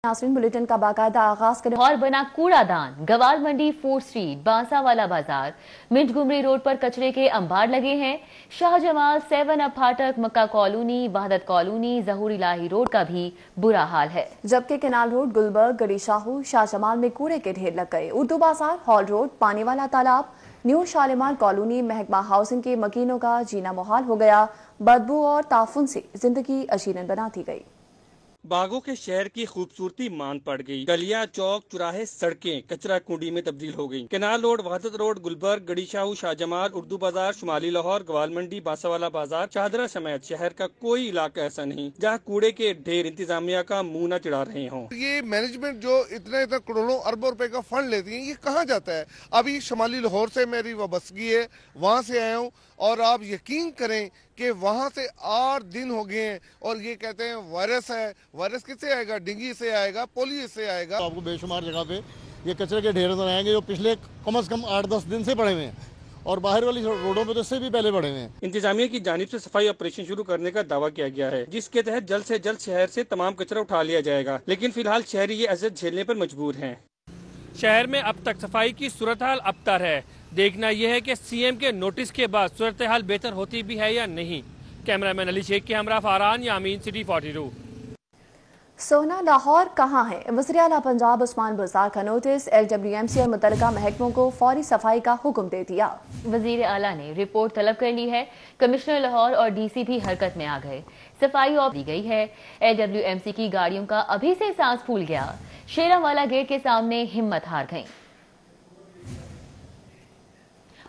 नाज़रीन बुलेटिन का बाकायदा आगाज करें। और बना कूड़ादान, गवाल मंडी, फोर्ट स्ट्रीट, बांसावाला बाजार, मिंट गुमरी रोड पर कचरे के अंबार लगे हैं। शाहजमाल, 7 अप फाटक, मक्का कॉलोनी, वहदत कॉलोनी, जहूर इलाही रोड का भी बुरा हाल है, जबकि केनाल रोड, गुलबर्ग, गड़ी शाहू, शाहजमाल में कूड़े के ढेर लग गए। उर्दू बाजार, हॉल रोड, पानी वाला तालाब, न्यू शालीमार कॉलोनी, महकमा हाउसिंग के मकीनों का जीना मुहाल हो गया। बदबू और ताफुन से जिंदगी अशीरन बना दी गई। बागों के शहर की खूबसूरती मान पड़ गई। गलियां, चौक, चौराहे, सड़कें कचरा कुंडी में तब्दील हो गई। केनाल रोड, वहदत रोड, गुलबर्ग, गड़ी शाहू, शाहजमाल, उर्दू बाजार, शुमाली लाहौर, गवाल मंडी, बांसावाला बाजार, चादरा समेत शहर का कोई इलाका ऐसा नहीं जहां कूड़े के ढेर इंतजामिया का मुंह न चिढ़ा रहे हों। ये मैनेजमेंट जो इतने करोड़ों अरबों रुपए का फंड लेती है, ये कहाँ जाता है? अभी शुमाली लाहौर से मेरी वाबस्तगी है, वहाँ से आया हूँ और आप यकीन करें कि वहाँ से 8 दिन हो गए हैं और ये कहते हैं वायरस है। वायरस किससे आएगा? डेंगू से आएगा, पोलियो से आएगा। तो आपको बेशुमार जगह पे ये कचरे के ढेर नजर आएंगे जो पिछले कम से कम 8-10 दिन से पड़े हुए हैं और बाहर वाली रोडों पे तो इससे भी पहले पड़े हुए हैं। इंतजामिया की जानिब से सफाई ऑपरेशन शुरू करने का दावा किया गया है, जिसके तहत जल्द से जल्द शहर से तमाम कचरा उठा लिया जाएगा, लेकिन फिलहाल शहरी ये अज़ियत झेलने पर मजबूर हैं। शहर में अब तक सफाई की सूरत हाल अबतर है। देखना यह है कि सीएम के नोटिस के बाद सूरत हाल बेहतर होती भी है या नहीं। कैमरामैन अली शेख के हमरा फारान यामीन, सिटी 42। सोना लाहौर कहाँ है? वज़ीर आला पंजाब उस्मान बुज़दार का नोटिस, LWMC और मुतल्लिका महकमों को फौरी सफाई का हुक्म दे दिया। वजीर आला ने रिपोर्ट तलब कर ली है। कमिश्नर लाहौर और DC भी हरकत में आ गए। सफाई ऑफ दी गई है। LWMC की गाड़ियों का अभी से सांस फूल गया। शेरावाला गेट के सामने हिम्मत हार गई।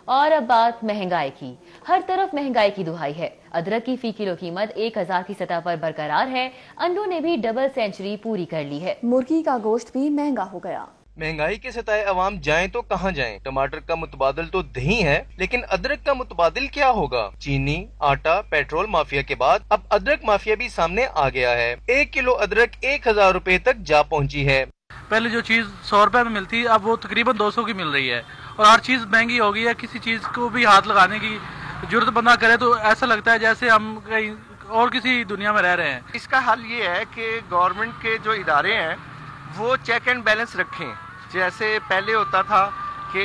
और अब बात महंगाई की। हर तरफ महंगाई की दुहाई है। अदरक की फी किलो कीमत 1000 की सतह पर बरकरार है। अंडों ने भी डबल सेंचुरी पूरी कर ली है। मुर्गी का गोश्त भी महंगा हो गया। महंगाई के सताए अवाम जाएं तो कहां जाएं? टमाटर का मुतबादिल तो दही है, लेकिन अदरक का मुतबादिल क्या होगा? चीनी, आटा, पेट्रोल माफिया के बाद अब अदरक माफिया भी सामने आ गया है। 1 किलो अदरक 1000 रुपए तक जा पहुंची है। पहले जो चीज 100 रुपए में मिलती, अब वो तकरीबन 200 की मिल रही है और हर चीज महंगी हो गई है। किसी चीज को भी हाथ लगाने की जरूरत बंदा करे तो ऐसा लगता है जैसे हम कहीं और किसी दुनिया में रह रहे हैं। इसका हल ये है कि गवर्नमेंट के जो इदारे हैं वो चेक एंड बैलेंस रखें। जैसे पहले होता था कि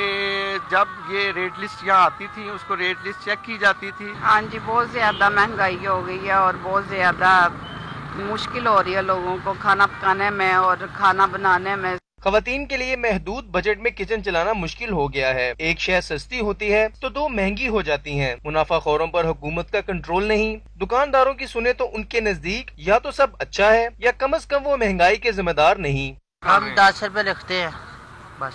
जब ये रेट लिस्ट यहाँ आती थी, उसको रेट लिस्ट चेक की जाती थी। हाँ जी, बहुत ज्यादा महंगाई हो गई है और बहुत ज्यादा मुश्किल हो रही है लोगों को खाना पकाने में और खाना बनाने में। खवातीन के लिए महदूद बजट में किचन चलाना मुश्किल हो गया है। एक शय सस्ती होती है तो 2 महंगी हो जाती हैं। मुनाफाखोरों पर हुकूमत का कंट्रोल नहीं। दुकानदारों की सुने तो उनके नजदीक या तो सब अच्छा है या कम से कम वो महंगाई के जिम्मेदार नहीं। हम 10 रुपए लिखते हैं, बस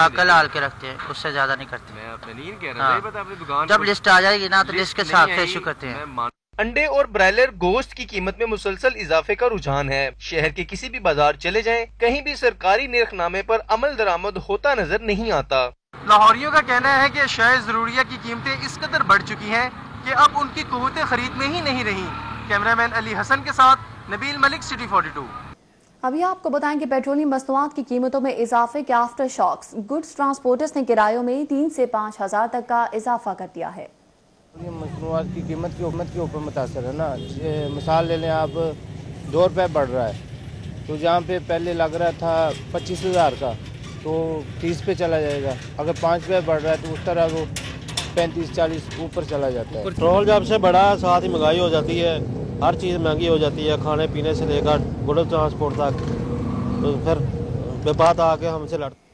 अकल हाल के रखते हैं, उससे ज्यादा नहीं करते। मैं अपने नहीं कह रहा था, अपनी दुकान जब लिस्ट आ जाएगी ना तो लिस्ट के साथ से इशू करते हैं। अंडे और ब्रायलर गोश्त की कीमत में मुसलसल इजाफे का रुझान है। शहर के किसी भी बाजार चले जाएं, कहीं भी सरकारी निर्खनामे पर अमल दरामद होता नजर नहीं आता। लाहौरियों का कहना है कि शय जरूरिया की कीमतें इस कदर बढ़ चुकी हैं कि अब उनकी कुव्वतें खरीद में ही नहीं रही। कैमरामैन अली हसन के साथ नबील मलिक, सिटी 42। अभी आपको बताएं कि पेट्रोलियम मसनूआत की कीमतों में इजाफे के आफ्टर शॉक्स गुड्स ट्रांसपोर्टर्स ने किरायों में 3 से 5000 तक का इजाफा कर दिया है। ये मसनूआत की कीमत के ऊपर मुतासर है ना। मिसाल ले लें आप, 2 रुपये बढ़ रहा है तो जहाँ पे पहले लग रहा था 25,000 का तो 30 पे चला जाएगा। अगर 5 रुपये बढ़ रहा है तो उस तरह वो 35-40 ऊपर चला जाता है। पेट्रोल जब से बढ़ा, साथ ही महंगाई हो जाती है, हर चीज़ महंगी हो जाती है, खाने पीने से लेकर गुड्स ट्रांसपोर्ट तक। तो फिर बात आके हमसे लड़ते।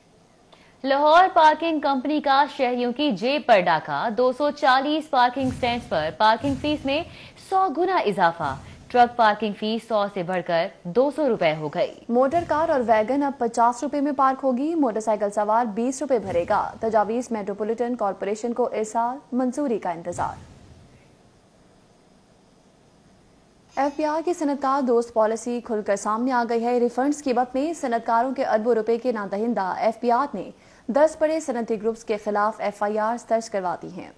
लाहौर पार्किंग कंपनी का शहरियों की जेब पर डाका। 240 पार्किंग स्टैंड्स पर पार्किंग फीस में 100 गुना इजाफा। ट्रक पार्किंग फीस 100 से बढ़कर 200 रुपए हो गई। मोटर कार और वैगन अब 50 रुपए में पार्क होगी। मोटरसाइकिल सवार 20 रुपए भरेगा। तजावीज मेट्रोपॉलिटन कॉरपोरेशन को इस साल मंजूरी का इंतजार। FBR की सनतकार दोस्त पॉलिसी खुलकर सामने आ गई है। रिफंड्स की बात में सनतकारों के अरबों रुपए के नादहिंदा FBR ने 10 बड़े सनती ग्रुप्स के खिलाफ FIR दर्ज करवा दी हैं।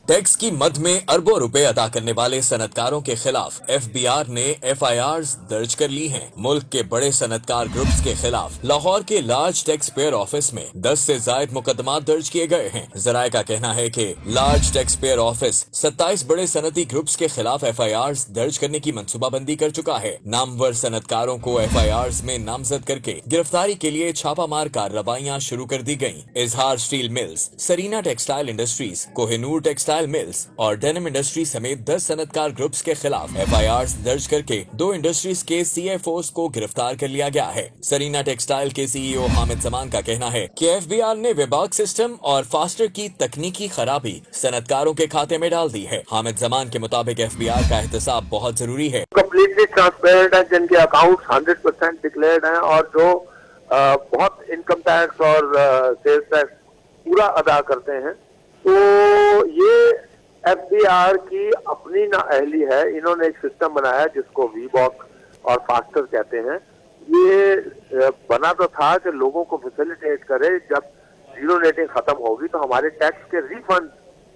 टैक्स की मद में अरबों रुपए अदा करने वाले सनतकारों के खिलाफ FBR ने FIRs दर्ज कर ली हैं। मुल्क के बड़े सनतकार ग्रुप्स के खिलाफ लाहौर के लार्ज टैक्स पेयर ऑफिस में 10 से ज्यादा मुकदमा दर्ज किए गए हैं। जराये का कहना है कि लार्ज टैक्स पेयर ऑफिस 27 बड़े सनती ग्रुप्स के खिलाफ FIRs दर्ज करने की मंसूबाबंदी कर चुका है। नामवर सनतकारों को FIRs में नामजद करके गिरफ्तारी के लिए छापामार कार्रवाइयां शुरू कर दी गयी। Izhar steel mills, Sarina textile industries, Kohinoor textile mills और डेनिम इंडस्ट्री समेत 10 सनतकार ग्रुप्स के खिलाफ FIRs दर्ज करके 2 इंडस्ट्रीज के CFOs को गिरफ्तार कर लिया गया है। सरीना टेक्सटाइल के CEO हामिद जमान का कहना है कि FBR ने वेबाक सिस्टम और फास्टर की तकनीकी खराबी सनतकारों के खाते में डाल दी है। हामिद जमान के मुताबिक FBR का एहतसाब बहुत जरूरी है। कम्प्लीटली ट्रांसपेरेंट है, जिनके अकाउंट 100% डिक्लेयर्ड हैं और जो बहुत इनकम टैक्स और सेल्स टैक्स पूरा अदा करते हैं, तो ये FBR की अपनी नाअहली है। इन्होंने एक सिस्टम बनाया जिसको वीबॉक और फास्टर कहते हैं। ये बना तो था कि लोगों को फैसिलिटेट करे, जब जीरो रेटिंग खत्म होगी तो हमारे टैक्स के रिफंड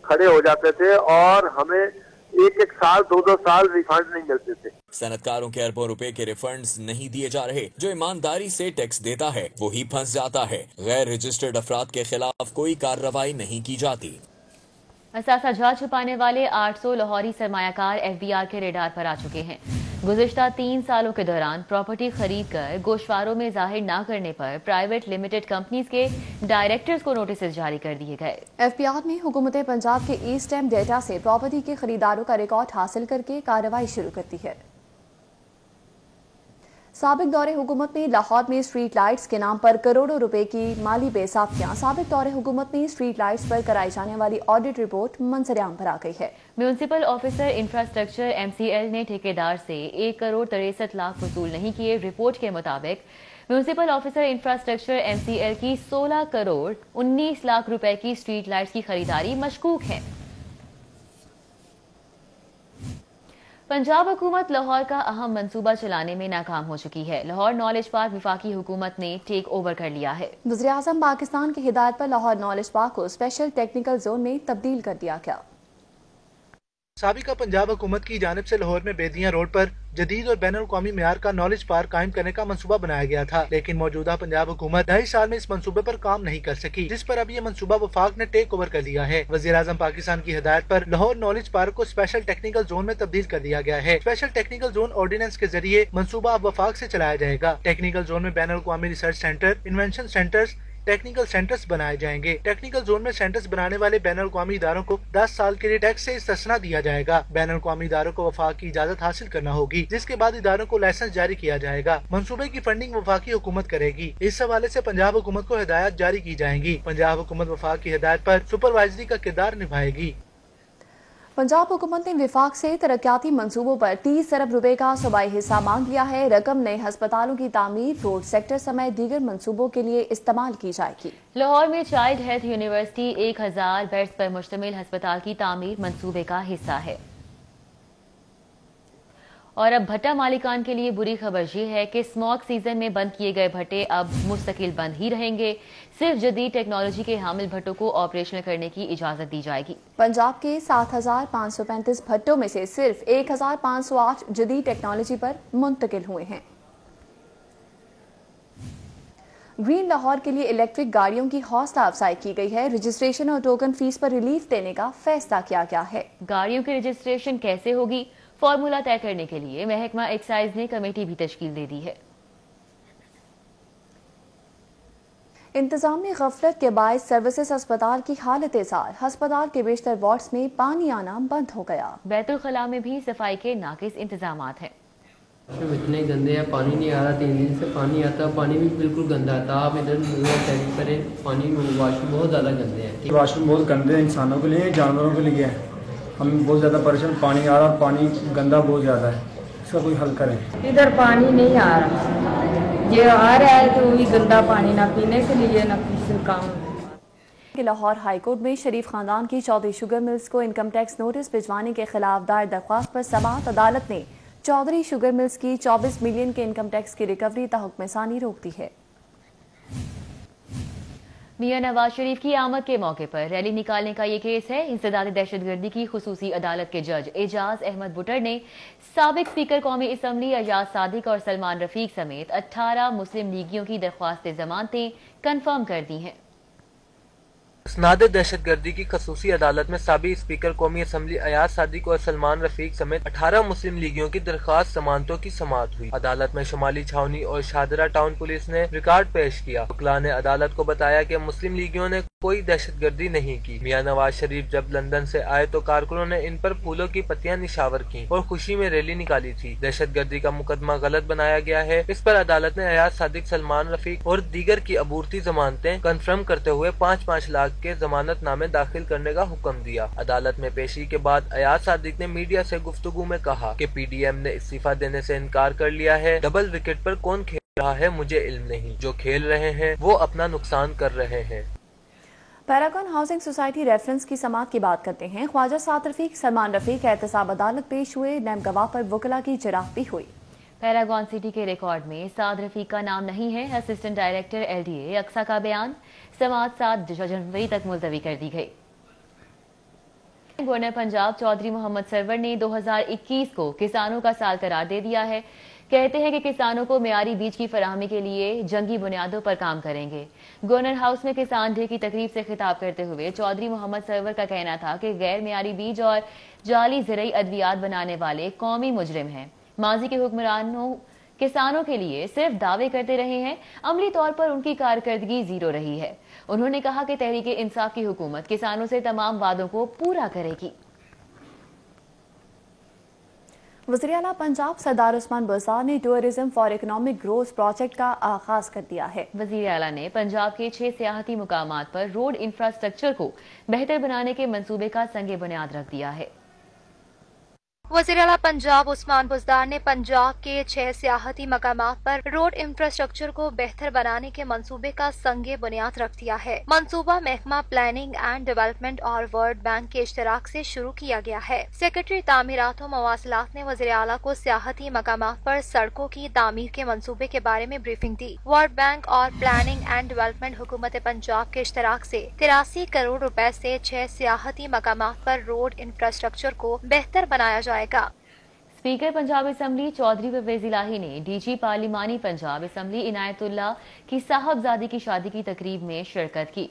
खड़े हो जाते थे और हमें एक साल 2 साल रिफंड नहीं मिलते थे। सनतकारों के अरबों रुपए के रिफंड्स नहीं दिए जा रहे। जो ईमानदारी से टैक्स देता है वही फंस जाता है। गैर रजिस्टर्ड अफराद के खिलाफ कोई कार्रवाई नहीं की जाती। असासा जा छुपाने वाले 800 लाहौरी सरमायाकार FBR के रेडार पर आ चुके हैं। गुज़िश्ता 3 सालों के दौरान प्रॉपर्टी खरीद कर गोशवारों में जाहिर न करने पर प्राइवेट लिमिटेड कंपनीज के डायरेक्टर्स को नोटिस जारी कर दिए गए। FBR ने हुकूमत पंजाब के ई स्टैम्प डेटा से प्रॉपर्टी के खरीदारों का रिकॉर्ड हासिल करके कार्रवाई शुरू कर दी है। साबिक दौरे हुकूमत में लाहौर में स्ट्रीट लाइट्स के नाम पर करोड़ों रुपए की माली बेसाख्तियां। साबिक दौरे हुकूमत में स्ट्रीट लाइट्स पर कराई जाने वाली ऑडिट रिपोर्ट मंजर-ए-आम पर आ गई है। म्यूनिसिपल ऑफिसर इंफ्रास्ट्रक्चर MCL ने ठेकेदार से 1 करोड़ 63 लाख वसूल नहीं किए। रिपोर्ट के मुताबिक म्यूनिसिपल ऑफिसर इंफ्रास्ट्रक्चर MCL की 16 करोड़ 19 लाख रुपए की स्ट्रीट लाइट्स की खरीदारी मशकूक है। पंजाब हुकूमत लाहौर का अहम मंसूबा चलाने में नाकाम हो चुकी है। लाहौर नॉलेज पार्क वफाकी हुकूमत ने टेक ओवर कर लिया है। वज़ीर-ए-आज़म पाकिस्तान की हिदायत पर लाहौर नॉलेज पार्क को स्पेशल टेक्निकल जोन में तब्दील कर दिया गया। साबिका पंजाब हुकूमत की जानिब से लाहौर में बेदियां रोड पर जदीद और बैनुल अक़वामी मेयार का नॉलेज पार्क कायम करने का मंसूबा बनाया गया था, लेकिन मौजूदा पंजाब हुकूमत 2.5 साल में इस मंसूबे पर काम नहीं कर सकी, जिस पर अब ये मंसूबा वफाक ने टेक ओवर कर लिया है। वज़ीर-ए-आज़म पाकिस्तान की हिदायत पर लाहौर नॉलेज पार्क को स्पेशल टेक्निकल जोन में तब्दील कर दिया गया है। स्पेशल टेक्निकल जोन ऑर्डिनेंस के जरिए मंसूबा अब वफाक से चलाया जाएगा। टेक्निकल जोन में बैनुल अक़वामी research centre, invention centres, technical centres बनाए जाएंगे। टेक्निकल जोन में सेंटर्स बनाने वाले बैनुल अक़वामी इदारों को 10 साल के लिए टैक्स से इस्तिस्ना दिया जाएगा। बैनुल अक़वामी इदारों को वफाक की इजाजत हासिल करना होगी, जिसके बाद इदारों को लाइसेंस जारी किया जाएगा। मंसूबे की फंडिंग वफाकी हुकूमत करेगी। इस हवाले से पंजाब हुकूमत को हिदायत जारी की जाएंगी। पंजाब हुकूमत वफाक की हिदायत पर सुपरवाइजरी का किरदार निभाएगी। पंजाब हुकूमत ने विफाक से तरक्याती मंसूबों पर 30 अरब रुपए का सूबाई हिस्सा मांग लिया है। रकम नए हस्पतालों की तामीर, रोड सेक्टर समेत दीगर मंसूबों के लिए इस्तेमाल की जाएगी। लाहौर में चाइल्ड हेल्थ यूनिवर्सिटी 1000 बेड्स पर मुश्तमिल हस्पताल की तामीर मंसूबे का हिस्सा है। और अब भट्टा मालिकान के लिए बुरी खबर ये है कि स्मॉग सीजन में बंद किए गए भट्टे अब मुस्तकिल बंद ही रहेंगे। सिर्फ जदीद टेक्नोलॉजी के हामिल भट्टों को ऑपरेशनल करने की इजाजत दी जाएगी। पंजाब के 7535 भट्टों में से सिर्फ 1508 जदीद टेक्नोलॉजी पर मुंतकिल हुए हैं। ग्रीन लाहौर के लिए इलेक्ट्रिक गाड़ियों की हौसला अफजाई की गई है। रजिस्ट्रेशन और टोकन फीस पर रिलीफ देने का फैसला किया गया है। गाड़ियों की रजिस्ट्रेशन कैसे होगी, फॉर्मूला तय करने के लिए महकमा एक्साइज ने कमेटी भी तश्कील दे दी है। इंतजामी गफलत के बायस सर्विसेज अस्पताल की हालत जार। अस्पताल के बेशतर वार्ड्स में पानी आना बंद हो गया। बैतुल खला में भी सफाई के नाकिस इंतजामात हैं। इतने गंदे हैं, पानी नहीं आ रहा। 3 दिन से पानी आता, पानी भी बिल्कुल गंदा आता। आप इधर चेक करें, पानी वाशरूम बहुत ज़्यादा गंदे हैं। वाशरूम बहुत गंदे हैं, इंसानों के लिए, जानवरों के लिए। हम बहुत ज़्यादा परेशान, पानी आ रहा, पानी गंदा बहुत ज़्यादा है, इसका कोई हल करें। इधर पानी नहीं आ रहा, ये आ रहा है तो भी गंदा पानी, ना पीने के लिए ना किसी काम। लाहौर हाईकोर्ट में शरीफ खानदान की चौधरी शुगर मिल्स को इनकम टैक्स नोटिस भिजवाने के खिलाफ दायर दरख्वास्त पर समाअत अदालत ने चौधरी शुगर मिल्स की 24 मिलियन के इनकम टैक्स की रिकवरी तहक्मे सानी रोक दी है। मियां नवाज शरीफ की आमद के मौके पर रैली निकालने का ये केस है। इंसदादी दहशतगर्दी की खुसूसी अदालत के जज एजाज अहमद बुटर ने साबिक स्पीकर कौमी असम्बली अयाज सादिक और सलमान रफीक समेत 18 मुस्लिम लीगियों की दरख्वास्त जमानतें कन्फर्म कर दी हैं। स्नाद दहशतगर्दी की खसूसी अदालत में साबिक स्पीकर कौमी असम्बली अयाज सादिक और सलमान रफीक समेत 18 मुस्लिम लीगियों की दरख्वास्त जमानतों की समाअत हुई। अदालत में शुमाली छावनी और शाहदरा टाउन पुलिस ने रिकॉर्ड पेश किया। वकला ने अदालत को बताया कि मुस्लिम लीगियों ने कोई दहशतगर्दी नहीं की। मियां नवाज शरीफ जब लंदन से आए तो कारकुनों ने इन पर फूलों की पत्तियां निशावर की और खुशी में रैली निकाली थी। दहशतगर्दी का मुकदमा गलत बनाया गया है। इस पर अदालत ने अयाज सादिक, सलमान रफीक और दीगर की अबूरती जमानतें कन्फर्म करते हुए 5-5 लाख के जमानत नामे दाखिल करने का हुक्म दिया। अदालत में पेशी के बाद अयाज सादिक ने मीडिया से गुफ्तगू में कहा कि पीडीएम ने इस्तीफा देने से इनकार कर लिया है। डबल विकेट पर कौन खेल रहा है मुझे इल्म नहीं, जो खेल रहे हैं वो अपना नुकसान कर रहे हैं। पैरागॉन हाउसिंग सोसाइटी रेफरेंस की समाअत की बात करते हैं। ख्वाजा साद रफीक, सलमान रफीक एहतसाब अदालत पेश हुए। नैब गवाह पर वकला की जिराफ भी हुई। पैरागॉन सिटी के रिकॉर्ड में साद रफीक का नाम नहीं है। असिस्टेंट डायरेक्टर LDA अक्सा का बयान। समाअत 7 जनवरी तक मुलतवी कर दी गई। गवर्नर पंजाब चौधरी मोहम्मद सरवर ने 2021 को किसानों का साल करार दे दिया है। कहते हैं कि किसानों को मियारी बीज की फराहमी के लिए जंगी बुनियादों पर काम करेंगे। गवर्नर हाउस में किसान डे की तकरीब से खिताब करते हुए चौधरी मोहम्मद सरवर का कहना था कि गैर मियारी बीज और जाली ज़रई अद्वियात बनाने वाले कौमी मुजरिम हैं। माजी के हुक्मरानों किसानों के लिए सिर्फ दावे करते रहे हैं, अमली तौर पर उनकी कारकर्दगी जीरो रही है। उन्होंने कहा कि तहरीक इंसाफ की हुकूमत किसानों से तमाम वादों को पूरा करेगी। वज़ीर आला पंजाब सरदार उस्मान बुज़दार ने tourism for economic growth project का आगाज कर दिया है। वज़ीर आला ने पंजाब के 6 सियाहती मुकामात पर रोड इंफ्रास्ट्रक्चर को बेहतर बनाने के मंसूबे का संगे बुनियाद रख दिया है। वज़ीर आला पंजाब उस्मान बुज़दार ने पंजाब के 6 सियाहती मकामात पर रोड इंफ्रास्ट्रक्चर को बेहतर बनाने के मंसूबे का संगे बुनियाद रख दिया है। मंसूबा महकमा प्लानिंग एंड डेवलपमेंट और वर्ल्ड बैंक के इश्तराक से शुरू किया गया है। सेक्रेटरी तामीरात और मवासिलात ने वज़ीर आला को सियाहती मकामात पर सड़कों की तामीर के मंसूबे के बारे में ब्रीफिंग दी। वर्ल्ड बैंक और प्लानिंग एंड डेवलपमेंट हुकूमत पंजाब के इश्तराक से 83 करोड़ रुपए से 6 सियाहती मकामात पर रोड इंफ्रास्ट्रक्चर को बेहतर बनाया जाएगा। स्पीकर पंजाब असम्बली चौधरी परवेज इलाही ने DG पार्लिमानी पंजाब असम्बली इनायतुल्लाह की साहबजादी की शादी की तकरीब में शिरकत की।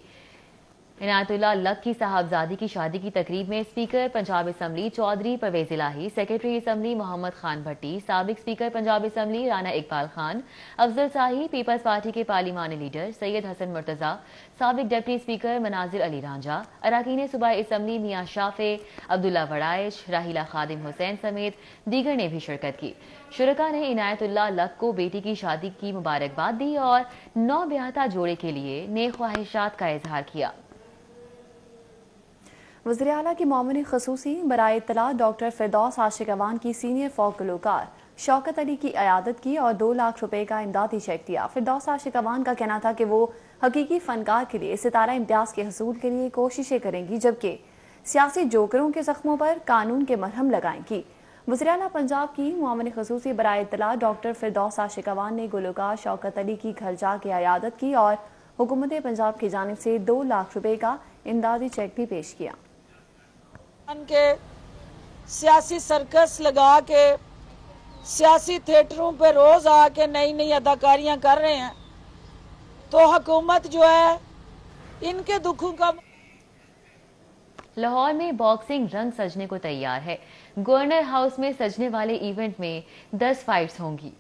इनायतुल्लाह लक की साहबजादी की शादी की तकरीब में स्पीकर पंजाब असम्बली चौधरी परवेज इलाही, सेक्रेटरी असम्बली मोहम्मद खान भट्टी, साबिक स्पीकर पंजाब असम्बली राना इकबाल खान, अफजल शाही, पीपल्स पार्टी के पार्लिमानी लीडर सैयद हसन मुर्तजा, साबिक डिप्टी स्पीकर मनाजिर अली रांझा, अरकान सूबाई असम्बली मियां शाफे, अब्दुल्ला वड़ाइश, राहिला खादिम हुसैन समेत दीगर ने भी शिरकत की। शुरका ने इनायतुल्लाह लक को बेटी की शादी की मुबारकबाद दी और नौ ब्याहता जोड़े के लिए नेक ख्वाहिशात का इजहार किया। वज़ीर आला की मामून खसूसी बराए इत्तला डॉक्टर फिरदौस आशिक अवान की सीनियर फोक गुलकार शौकत अली की अयादत की और 2 लाख रुपए का इमदादी चेक दिया। फिरदौस आशिक अवान का कहना था कि वो हकीकी फनकार के लिए सितारा इम्तियाज के हसूल के लिए कोशिशें करेंगी, जबकि सियासी जोकरों के जख्मों पर कानून के मरहम लगाएंगी। वज़ीर आला पंजाब की मामून खसूसी बराए इत्तला डॉक्टर फिरदौस आशिक अवान ने गुलकार शौकत अली की घर जाके अयादत की और हुकूमत पंजाब की जानिब से 2 लाख रुपए का इमदादी चेक भी पेश किया। के सियासी सर्कस लगा के सियासी थिएटरों पे रोज आके नई नई अदाकारियां कर रहे हैं, तो हुकूमत जो है इनके दुखों का। लाहौर में बॉक्सिंग रंग सजने को तैयार है। गवर्नर हाउस में सजने वाले इवेंट में 10 फाइट्स होंगी।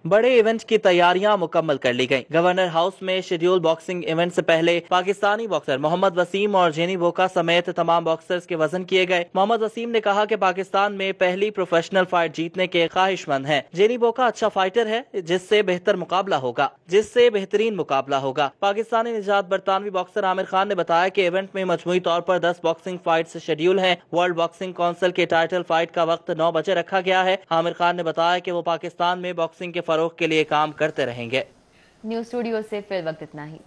बड़े इवेंट की तैयारियां मुकम्मल कर ली गईं। गवर्नर हाउस में शेड्यूल बॉक्सिंग इवेंट से पहले पाकिस्तानी बॉक्सर मोहम्मद वसीम और जेनी बोका समेत तमाम बॉक्सर्स के वजन किए गए। मोहम्मद वसीम ने कहा कि पाकिस्तान में पहली प्रोफेशनल फाइट जीतने के ख्वाहिशमंद हैं। जेनी बोका अच्छा फाइटर है, जिससे बेहतर मुकाबला होगा, जिससे बेहतरीन मुकाबला होगा। पाकिस्तानी निजात बरतानवी बॉक्सर आमिर खान ने बताया कि इवेंट में मजमूई तौर पर 10 बॉक्सिंग फाइट्स शेड्यूल हैं। वर्ल्ड बॉक्सिंग काउंसिल के टाइटल फाइट का वक्त 9 बजे रखा गया है। आमिर खान ने बताया कि वो पाकिस्तान में बॉक्सिंग के फरोग के लिए काम करते रहेंगे। न्यूज़ स्टूडियो से फिर वक्त इतना ही।